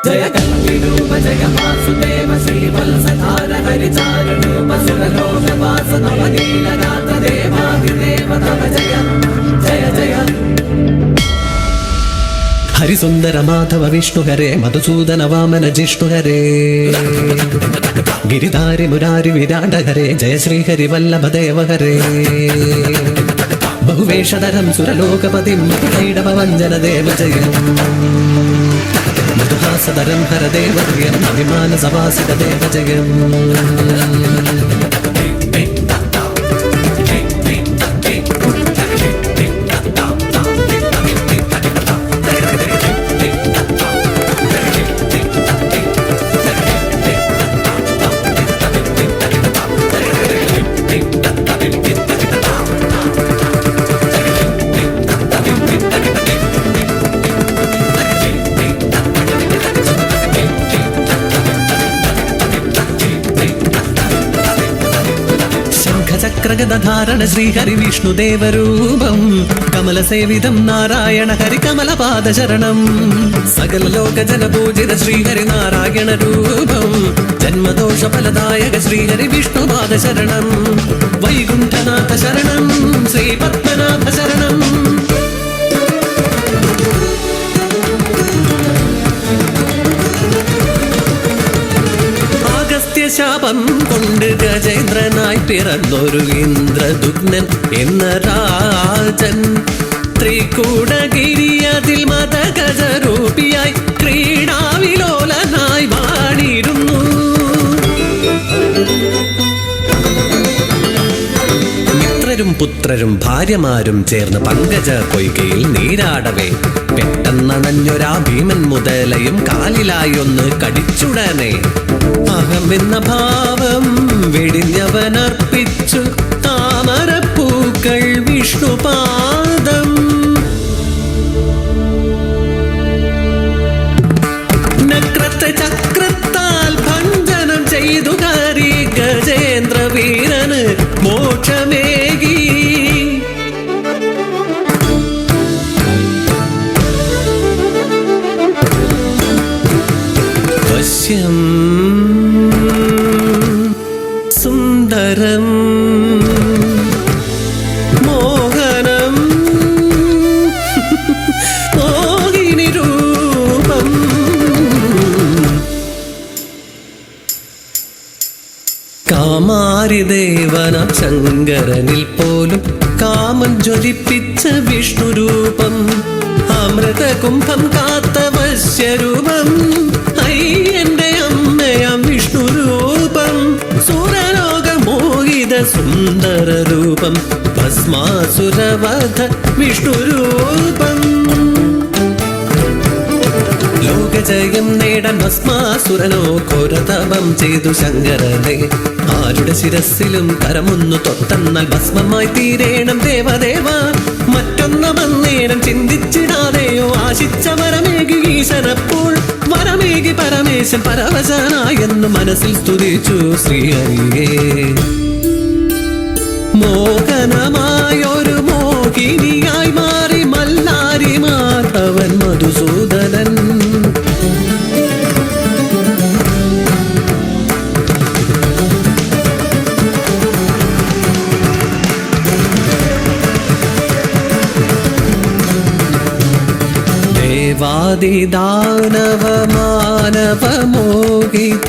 जय कल्पिरूप जय वासुदेव श्रीवत्सधार हरिचारुरूप सुरलोकवास नवनीलनाथ देवाधिदेव तव जय जय जय हरिसुंदर माधव विष्णु हरे मधुसूदन वामन जिष्णु हरे गिरिधारि मुरारि विराट हरे जय श्री हरि वल्लभ देव हरे बहुवेषधरं सुरलोकपतिं मधुकैडभवञ्जन देव जयम् मधुहासधरं हरदेवर्यम् अभिमानसवासित देव जयम् चक्रगदधारण श्रीहरि विष्णुदेवरूपं कमलसेवितं नारायण हरि कमलपादशरणं सकललोकजनपूजित श्रीहरि नारायण रूपं जन्मदोषफलदायक श्रीहरि विष्णुपादशरणं वैकुण्ठनाथ शरणं श्रीपद्मनाथ शरणं ശാപം കൊണ്ട് ഗജേന്ദ്രനായി പിറന്നൊരു ഇന്ദ്രദുഗ്നൻ എന്ന രാജൻ ത്രികൂടഗിരിയതിൽ മതഗജരൂപിയായി ക്രീഡാവിലോലനായി വാണിരുന്നു. മിത്രരും പുത്രരും ഭാര്യമാരും ചേർന്ന് പങ്കജ പൊയ്കയിൽ നീരാടവേ പെട്ടെന്നണഞ്ഞൊരാ ഭീമൻ മുതലയും കാലിലായി ഒന്ന് കടിച്ചുടനെ അഹമെന്ന ഭാവം വെടിഞ്ഞവനർപ്പിച്ചു താമരപ്പൂക്കൾ വിഷ്ണുപാദം നക്രത്തെ ചക്രത്താൽ ഭഞ്ജനം ചെയ്തു കയറി ഗജേന്ദ്ര വീരന് മോക്ഷമേകി വശ്യം സുന്ദരം മോഹനം മോഹിനി രൂപം കാമാരിദേവന ശങ്കരനിൽ പോലും കാമം ജ്വലിപ്പിച്ച വിഷ്ണുരൂപം അമൃതകുംഭം കാത്ത വശ്യരൂപം അയ്യന്റെ അമ്മയാം വിഷ്ണുരൂപം സുരലോകമോഹിത സുന്ദര രൂപം ഭസ്മാസുരവധ വിഷ്ണുരൂപം ലോകജയം നേടാൻ ഭസ്മാസുരനോ ഘോരതപം ചെയ്തു ശങ്കരനെ ആരുടെ ശിരസിലും കരമൊന്നു തൊട്ടെന്നാൽ ഭസ്മമായി തീരേണം ദേവദേവ മറ്റൊന്നമന്നേരം ചിന്തിച്ചിടാതെയോ ആശിച്ച വരമേകി ഈശനപ്പോൾ വരമേകി പരമേശൻ പരവശനായെന്നു മനസ്സിൽ സ്തുതിച്ചു ശ്രീഹരിയേ മോഹനമായൊരു മോഹിനിയായി മാറി മല്ലാരി മാധവൻ മധുസൂദനൻ ദേവാദിദാനവ മാനവ മോഹിത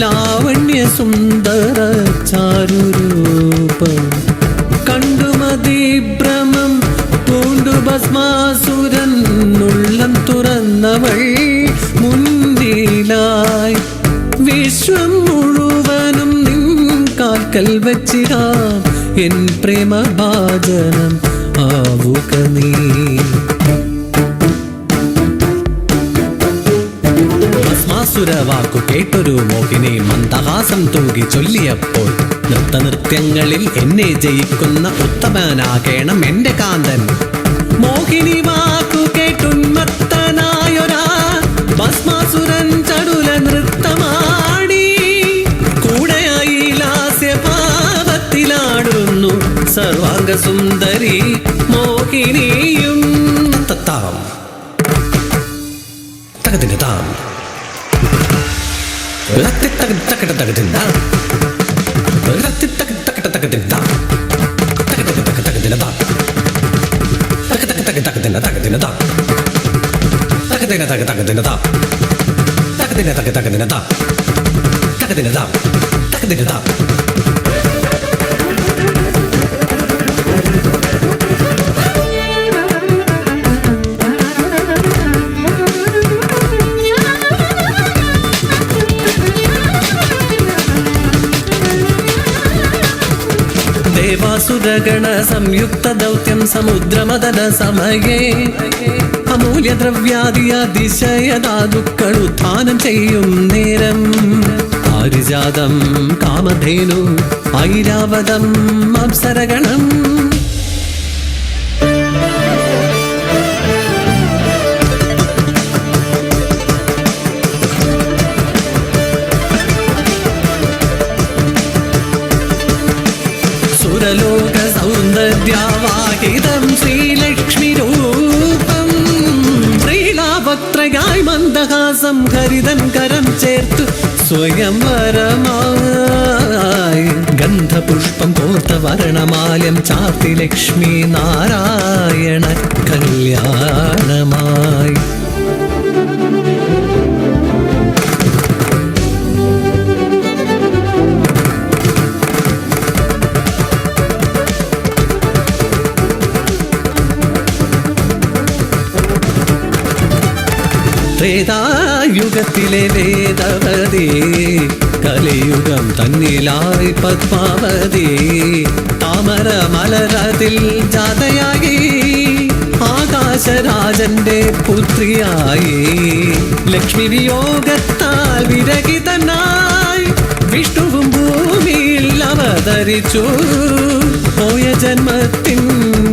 ലാവണ്യ സുന്ദര ചാരുരൂപം കണ്ടുമതിഭ്രമം പൂണ്ടു ഭസ്മാസുരൻ ഉള്ളം തുറന്നവൾ മുൻപിലായി വിശ്വം മുഴുവനും നിൻ കാൽക്കൽ വച്ചിടാം എൻ പ്രേമഭാജനം ആവുക നീ. ഭസ്മാസുരവാക്കു കേട്ടൊരു മോഹിനി മന്ദഹാസം തൂകി ചൊല്ലിയപ്പോൾ നൃത്തനൃത്യങ്ങളിൽ എന്നെ ജയിക്കുന്ന ഉത്തമനാകേണം എന്റെ കാന്തൻ. മോഹിനി വാക്കു കേട്ടുന്മത്തനായൊരാ ഭസ്മാസുരൻ ചടുല നൃത്തമാടി കൂടെയായി ലാസ്യഭാവത്തിലാടുന്നു സർവാംഗസുന്ദരി മോഹിനിയും. തത്താം തകതിന് താം ദേവാസുരഗണ സംയുക്ത ദൗത്യം സമുദ്രമദന സമയേ അമൂല്യദ്രവ്യാദി അതിശയധാതുക്കൾ ഉത്ഥാനം ചെയ്യും നേരം പാരിജാതം കാമധേനു ഐരാവതം അപ്സരഗണം സുരലോക സൗന്ദര്യാവാഹിതം ശ്രീലക്ഷ്മി രൂപം ശ്രീലാപത്രയായി മന്ദഹാസം ഹരിതൻ കരം ചേർത്തു സ്വയംവരമായി ഗന്ധപുഷ്പം കോർത്ത വരണമാല്യം ചാർത്തി ലക്ഷ്മി നാരായണ കല്യാണമായി ത്രേതായുഗത്തിലെ വേദവതി കലിയുഗം തന്നിലായി പത്മാവതി താമര മലരതിൽ ജാതയായി ആകാശരാജന്റെ പുത്രിയായി ലക്ഷ്മി വിയോഗത്താൽ വിരഹിതനായി വിഷ്ണുവും ഭൂമിയിൽ അവതരിച്ചു പോയ ജന്മത്തിൻ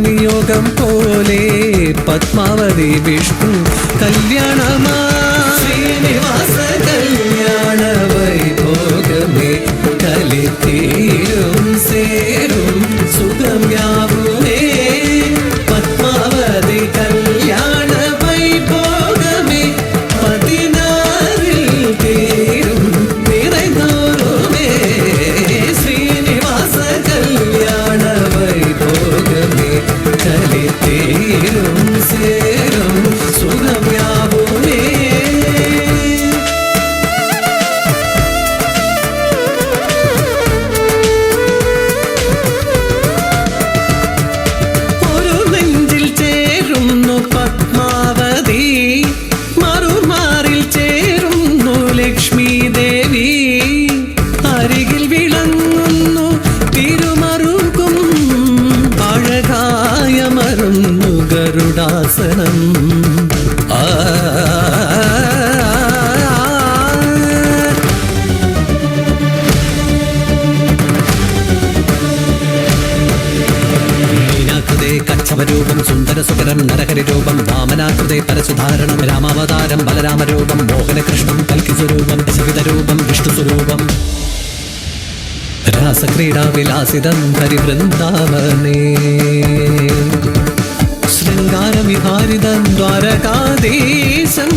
നിയോഗം പോലെ പത്മാവതി വിഷ്ണു കല്യാണമാ ശ്രീനിവാസ കല്യാണ വൈഭോഗമേ കലിതീരും സേരും സുഖം യാവുമേ പത്മാവതി കല്യാണ വൈഭോഗമേ 16 തീരും നിറഞ്ഞോരുമേ ശ്രീനിവാസ കല്യാണ വൈഭോഗമേ കലിതീരും സേരും സുഖം യാവുമേ. ഒരു നെഞ്ചിൽ ചേരുന്നു പത്മാവതി മറുമാറിൽ ചേരുന്നു ലക്ഷ്മി ദേവി അരികിൽ വിളങ്ങുന്നു തിരുമറുകും അഴകായമരുന്നു ഗരുഡാസനം മീനാകൃതേ കച്ഛവരൂപം സുന്ദരസുകരം നരഹരിരൂപം വാമനാകൃതേ പരസുധാരണം രാമാവതാരം ബലരാമരൂപം മോഹനകൃഷ്ണം കൽക്കിസ്വരൂപം ദശവിധരൂപം വിഷ്ണുസ്വരൂപം രാസക്രീഡാവിലാസിതം ഹരിവൃന്ദാവനേ ശൃംഗാരവിഹാരിതം ദ്വാരകാധീശം